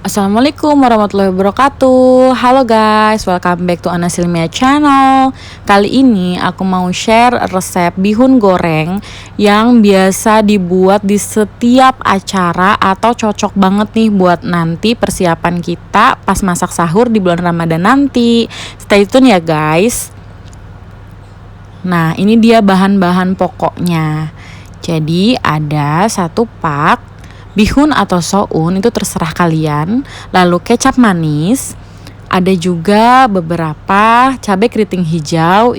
Assalamualaikum warahmatullahi wabarakatuh. Halo guys, welcome back to Anas Ilmiah Channel. Kali ini aku mau share resep bihun goreng yang biasa dibuat di setiap acara atau cocok banget nih buat nanti persiapan kita pas masak sahur di bulan Ramadan nanti. Stay tune ya guys. Nah, ini dia bahan-bahan pokoknya. Jadi ada 1 pak bihun atau soun, itu terserah kalian. Lalu kecap manis, ada juga beberapa cabai keriting hijau.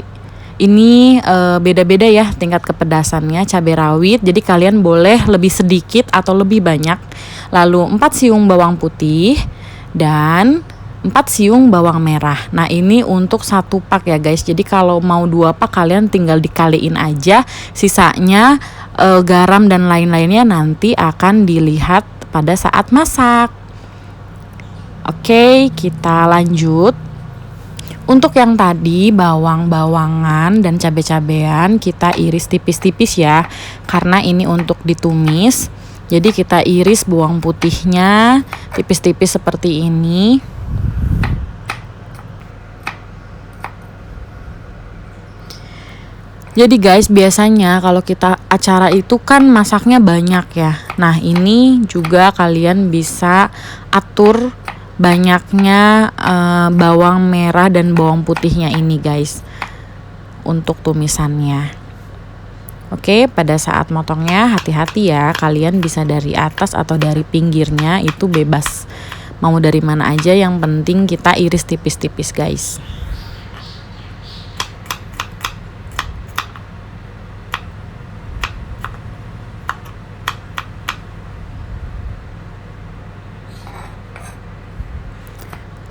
Ini beda-beda ya tingkat kepedasannya. Cabai rawit, jadi kalian boleh lebih sedikit atau lebih banyak. Lalu 4 siung bawang putih dan 4 siung bawang merah. Nah, ini untuk 1 pak ya guys. Jadi kalau mau 2 pak kalian tinggal dikaliin aja. Sisanya garam dan lain-lainnya nanti akan dilihat pada saat masak. Oke, kita lanjut. Untuk yang tadi bawang-bawangan dan cabai-cabean kita iris tipis-tipis ya, karena ini untuk ditumis. Jadi kita iris bawang putihnya tipis-tipis seperti ini. Jadi guys, biasanya kalau kita acara itu kan masaknya banyak ya. Nah, ini juga kalian bisa atur banyaknya bawang merah dan bawang putihnya ini guys, untuk tumisannya. Oke, pada saat motongnya hati-hati ya. Kalian bisa dari atas atau dari pinggirnya, itu bebas. Mau dari mana aja, yang penting kita iris tipis-tipis guys.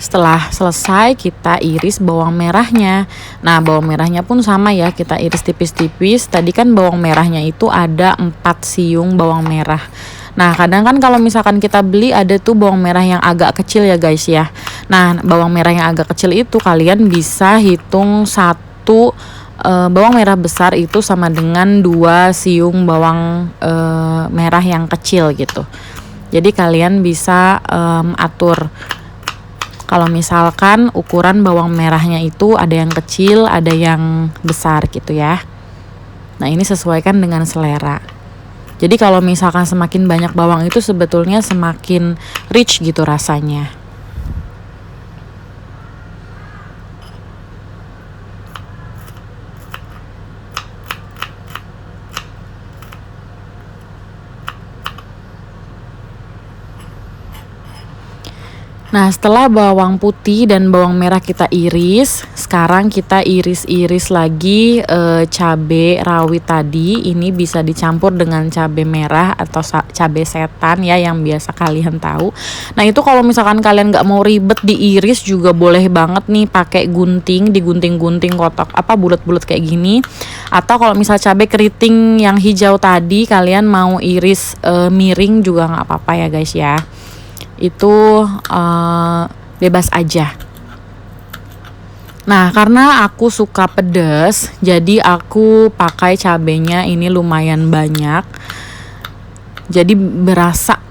Setelah selesai kita iris bawang merahnya. Nah, bawang merahnya pun sama ya, kita iris tipis-tipis. Tadi kan bawang merahnya itu ada 4 siung bawang merah. Nah, kadang kan kalau misalkan kita beli ada tuh bawang merah yang agak kecil ya guys ya. Nah, bawang merah yang agak kecil itu kalian bisa hitung 1 bawang merah besar itu sama dengan 2 siung bawang merah yang kecil gitu. Jadi kalian bisa atur. Kalau misalkan ukuran bawang merahnya itu ada yang kecil, ada yang besar gitu ya. Nah, ini sesuaikan dengan selera. Jadi kalau misalkan semakin banyak bawang itu sebetulnya semakin rich gitu rasanya. Nah, setelah bawang putih dan bawang merah kita iris, sekarang kita iris-iris lagi cabai rawit tadi. Ini bisa dicampur dengan cabai merah atau cabai setan ya, yang biasa kalian tahu. Nah, itu kalau misalkan kalian nggak mau ribet diiris juga boleh banget nih, pakai gunting, digunting-gunting kotak bulat-bulat kayak gini. Atau kalau misal cabai keriting yang hijau tadi kalian mau iris miring juga nggak apa-apa ya guys ya. Itu bebas aja. Nah, karena aku suka pedas, jadi aku pakai cabenya ini lumayan banyak, jadi berasa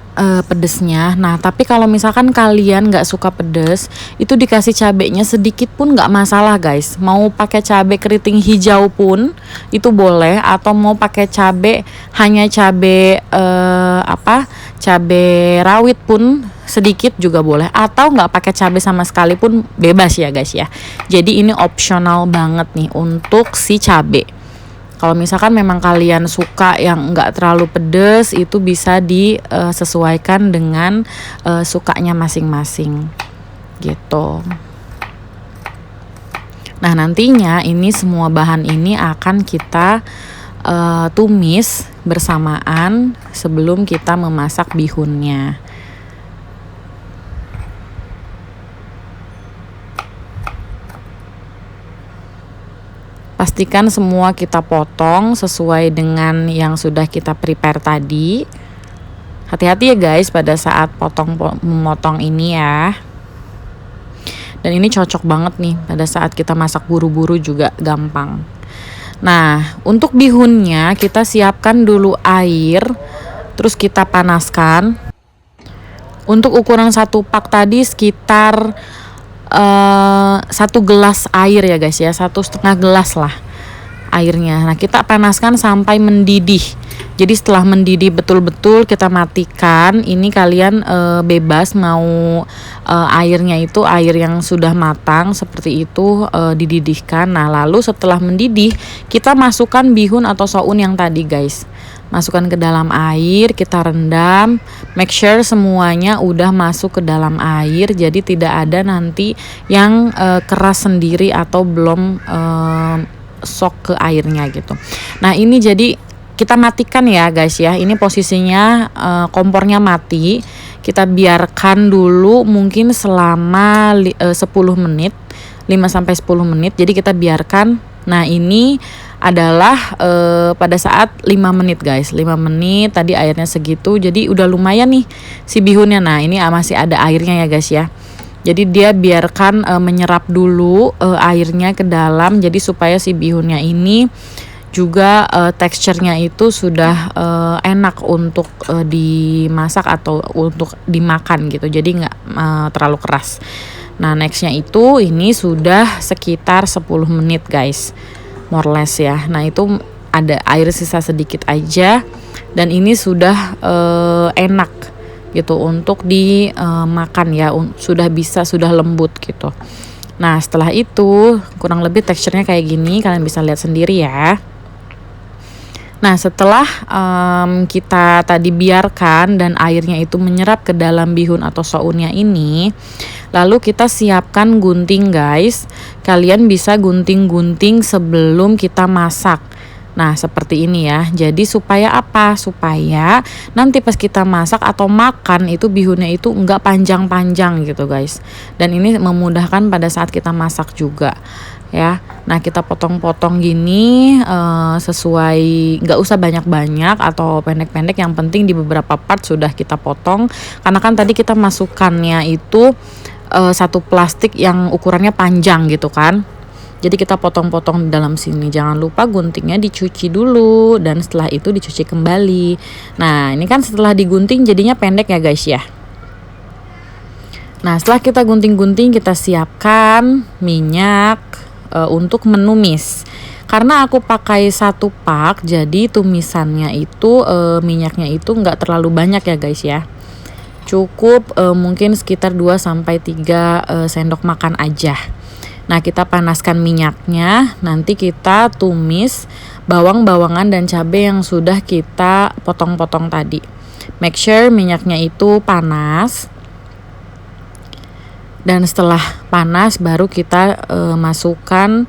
pedesnya. Nah, tapi kalau misalkan kalian nggak suka pedes, itu dikasih cabenya sedikit pun nggak masalah guys. Mau pakai cabai keriting hijau pun itu boleh, atau mau pakai cabai hanya cabai cabai rawit pun sedikit juga boleh, atau nggak pakai cabai sama sekali pun bebas ya guys ya. Jadi ini opsional banget nih untuk si cabai. Kalau misalkan memang kalian suka yang nggak terlalu pedes, itu bisa disesuaikan dengan sukanya masing-masing gitu. Nah, nantinya ini semua bahan ini akan kita tumis bersamaan sebelum kita memasak bihunnya. Pastikan semua kita potong sesuai dengan yang sudah kita prepare tadi. Hati-hati ya guys pada saat memotong ini ya. Dan ini cocok banget nih pada saat kita masak buru-buru juga gampang. Nah, untuk bihunnya kita siapkan dulu air, terus kita panaskan. Untuk ukuran satu pak tadi sekitar 1 gelas air ya guys ya, 1,5 gelas lah airnya. Nah kita panaskan sampai mendidih. Jadi setelah mendidih betul-betul kita matikan. Ini kalian bebas mau airnya itu air yang sudah matang seperti itu dididihkan. Nah lalu setelah mendidih kita masukkan bihun atau soun yang tadi guys. Masukkan ke dalam air, kita rendam, make sure semuanya udah masuk ke dalam air, jadi tidak ada nanti yang keras sendiri atau belum sok ke airnya gitu. Nah ini jadi kita matikan ya guys ya, ini posisinya kompornya mati, kita biarkan dulu mungkin selama 10 menit, 5-10 menit, jadi kita biarkan. Nah ini adalah pada saat 5 menit guys, 5 menit tadi airnya segitu, jadi udah lumayan nih si bihunnya. Nah ini masih ada airnya ya guys ya, jadi dia biarkan menyerap dulu airnya ke dalam, jadi supaya si bihunnya ini juga teksturnya itu sudah enak untuk dimasak atau untuk dimakan gitu, jadi nggak terlalu keras. Nah nextnya itu ini sudah sekitar 10 menit guys, more or less ya. Nah itu ada air sisa sedikit aja, dan ini sudah enak gitu untuk dimakan ya, sudah lembut gitu. Nah setelah itu kurang lebih teksturnya kayak gini, kalian bisa lihat sendiri ya. Nah setelah kita tadi biarkan dan airnya itu menyerap ke dalam bihun atau sounnya ini, lalu kita siapkan gunting guys. Kalian bisa gunting-gunting sebelum kita masak. Nah seperti ini ya, jadi supaya apa? Supaya nanti pas kita masak atau makan itu bihunnya itu enggak panjang-panjang gitu guys. Dan ini memudahkan pada saat kita masak juga ya. Nah kita potong-potong gini sesuai, nggak usah banyak-banyak atau pendek-pendek, yang penting di beberapa part sudah kita potong, karena kan tadi kita masukkannya itu satu plastik yang ukurannya panjang gitu kan, jadi kita potong-potong di dalam sini. Jangan lupa guntingnya dicuci dulu dan setelah itu dicuci kembali. Nah ini kan setelah digunting jadinya pendek ya guys ya. Nah setelah kita gunting-gunting, kita siapkan minyak untuk menumis. Karena aku pakai 1 pak, jadi tumisannya itu minyaknya itu nggak terlalu banyak ya guys ya. Cukup mungkin sekitar 2-3 sendok makan aja. Nah kita panaskan minyaknya, nanti kita tumis bawang-bawangan dan cabai yang sudah kita potong-potong tadi. Make sure minyaknya itu panas. Dan setelah panas baru kita masukkan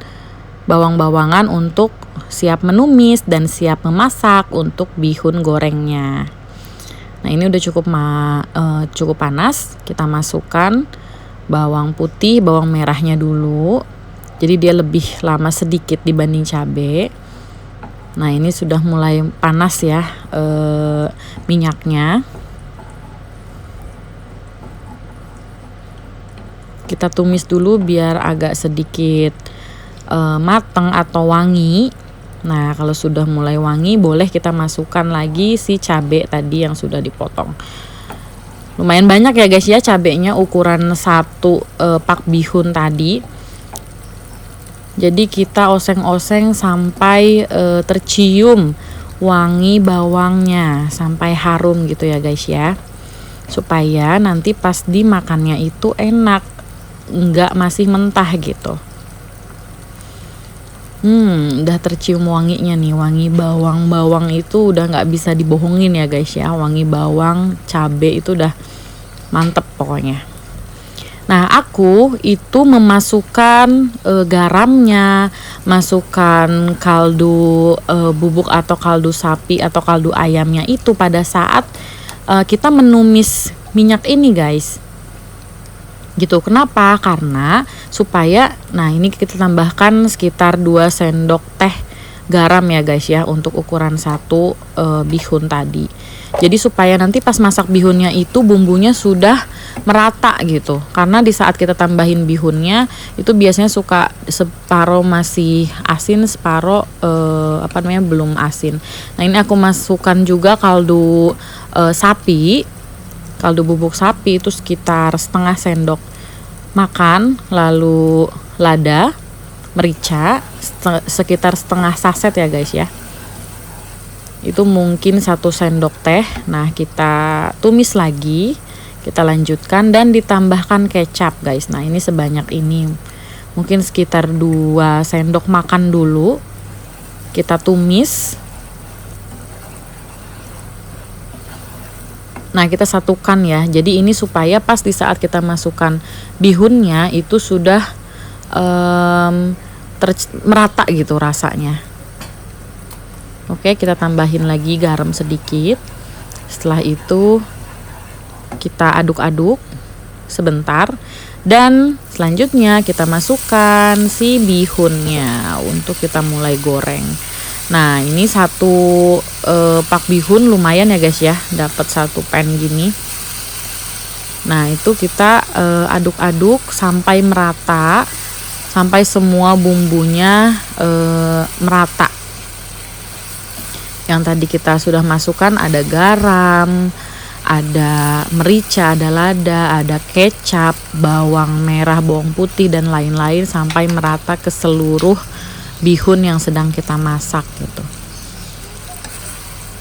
bawang-bawangan untuk siap menumis dan siap memasak untuk bihun gorengnya. Nah ini udah cukup panas, kita masukkan bawang putih, bawang merahnya dulu. Jadi dia lebih lama sedikit dibanding cabai. Nah ini sudah mulai panas ya minyaknya. Kita tumis dulu biar agak sedikit matang atau wangi. Nah kalau sudah mulai wangi, boleh kita masukkan lagi si cabai tadi yang sudah dipotong. Lumayan banyak ya guys ya cabenya, ukuran 1 pak bihun tadi. Jadi kita oseng-oseng sampai tercium wangi bawangnya, sampai harum gitu ya guys ya, supaya nanti pas dimakannya itu enak, nggak masih mentah gitu. Udah tercium wanginya nih, wangi bawang itu udah nggak bisa dibohongin ya guys ya. Wangi bawang, cabai itu udah mantep pokoknya. Nah aku itu memasukkan garamnya, masukkan kaldu bubuk atau kaldu sapi atau kaldu ayamnya itu pada saat kita menumis minyak ini guys. Gitu. Kenapa? Karena supaya, nah ini kita tambahkan sekitar 2 sendok teh garam ya guys ya untuk ukuran 1 bihun tadi. Jadi supaya nanti pas masak bihunnya itu bumbunya sudah merata gitu. Karena di saat kita tambahin bihunnya itu biasanya suka separuh masih asin, separuh belum asin. Nah ini aku masukkan juga kaldu sapi. Kaldu bubuk sapi itu sekitar setengah sendok makan, lalu lada, merica sekitar setengah saset ya guys ya. Itu mungkin 1 sendok teh. Nah, kita tumis lagi, kita lanjutkan dan ditambahkan kecap guys. Nah, ini sebanyak ini. Mungkin sekitar 2 sendok makan dulu. Kita tumis. Nah, kita satukan ya. Jadi ini supaya pas di saat kita masukkan bihunnya itu sudah merata gitu rasanya. Oke, kita tambahin lagi garam sedikit. Setelah itu kita aduk-aduk sebentar. Dan selanjutnya kita masukkan si bihunnya untuk kita mulai goreng. Nah, ini 1 pak bihun lumayan ya guys ya, dapat 1 pan gini. Nah, itu kita aduk-aduk sampai merata, sampai semua bumbunya merata. Yang tadi kita sudah masukkan ada garam, ada merica, ada lada, ada kecap, bawang merah, bawang putih dan lain-lain sampai merata ke seluruh bihun yang sedang kita masak gitu.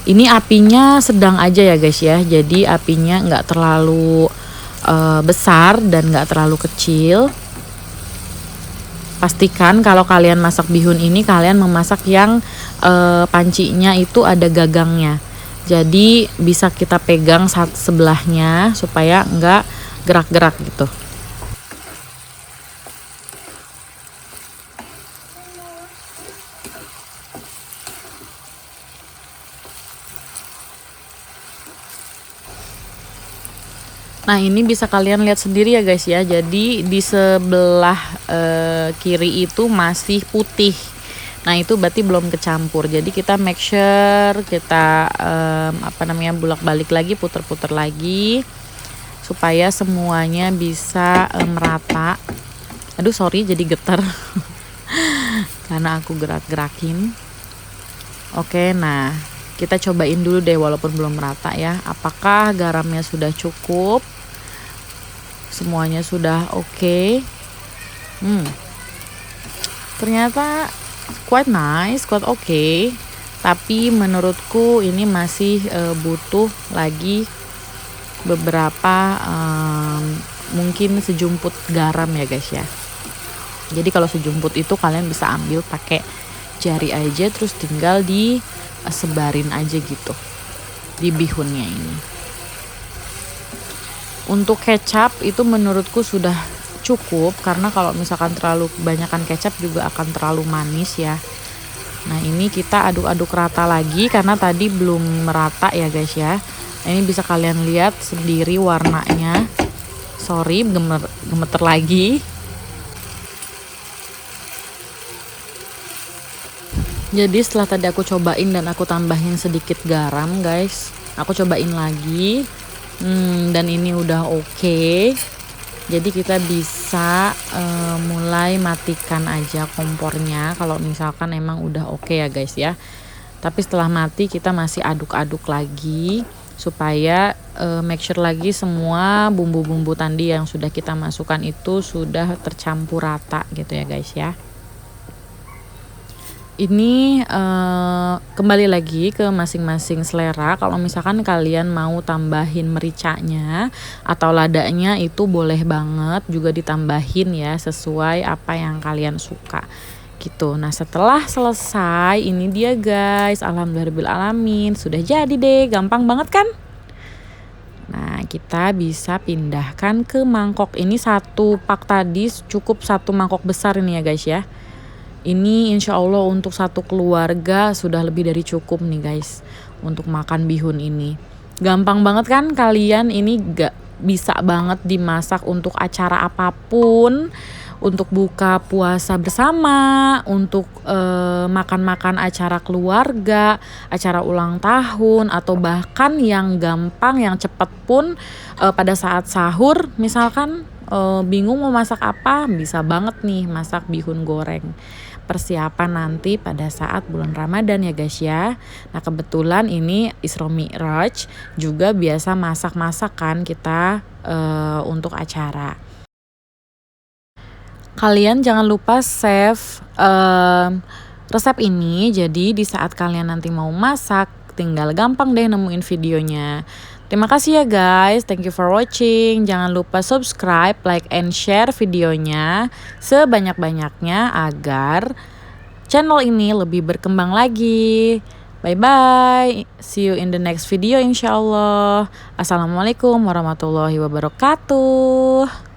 Ini apinya sedang aja ya guys ya, jadi apinya nggak terlalu besar dan nggak terlalu kecil. Pastikan kalau kalian masak bihun ini kalian memasak yang pancinya itu ada gagangnya, jadi bisa kita pegang sebelahnya supaya nggak gerak-gerak gitu. Nah, ini bisa kalian lihat sendiri ya guys ya. Jadi di sebelah kiri itu masih putih. Nah, itu berarti belum kecampur. Jadi kita make sure kita bolak-balik lagi, puter-puter lagi supaya semuanya bisa merata. Aduh, sorry jadi getar. Karena aku gerak-gerakin. Oke, nah kita cobain dulu deh walaupun belum merata ya. Apakah garamnya sudah cukup? Semuanya sudah oke. Ternyata quite nice, quite oke. Tapi menurutku ini masih butuh lagi beberapa mungkin sejumput garam ya guys ya. Jadi kalau sejumput itu kalian bisa ambil pakai jari aja, terus tinggal disebarin aja gitu di bihunnya ini. Untuk kecap itu menurutku sudah cukup, karena kalau misalkan terlalu kebanyakan kecap juga akan terlalu manis ya. Nah, ini kita aduk-aduk rata lagi karena tadi belum merata ya guys ya. Nah, ini bisa kalian lihat sendiri warnanya. Sorry, gemeter lagi. Jadi setelah tadi aku cobain dan aku tambahin sedikit garam guys, aku cobain lagi. Dan ini udah oke. Jadi kita bisa mulai matikan aja kompornya kalau misalkan emang udah oke ya guys ya. Tapi setelah mati kita masih aduk-aduk lagi supaya make sure lagi semua bumbu-bumbu tadi yang sudah kita masukkan itu sudah tercampur rata gitu ya guys ya. Ini kembali lagi ke masing-masing selera. Kalau misalkan kalian mau tambahin mericanya atau ladanya itu boleh banget juga ditambahin ya, sesuai apa yang kalian suka gitu. Nah, setelah selesai ini dia guys, alhamdulillahirobbilalamin, sudah jadi deh, gampang banget kan? Nah, kita bisa pindahkan ke mangkok. Ini 1 pak tadi cukup 1 mangkok besar ini ya guys ya. Ini insya Allah untuk 1 keluarga sudah lebih dari cukup nih guys untuk makan bihun ini. Gampang banget kan kalian, ini gak bisa banget dimasak untuk acara apapun, untuk buka puasa bersama, untuk makan-makan acara keluarga, acara ulang tahun, atau bahkan yang gampang, yang cepat pun pada saat sahur misalkan bingung mau masak apa, bisa banget nih masak bihun goreng. persiapan nanti pada saat bulan Ramadan ya guys ya. Nah kebetulan ini Isra Mi'raj juga biasa masak-masak kan kita untuk acara. Kalian jangan lupa save resep ini, jadi di saat kalian nanti mau masak tinggal gampang deh nemuin videonya. Terima kasih ya guys, thank you for watching. Jangan lupa subscribe, like, and share videonya sebanyak-banyaknya agar channel ini lebih berkembang lagi. Bye bye, see you in the next video insyaallah. Assalamualaikum warahmatullahi wabarakatuh.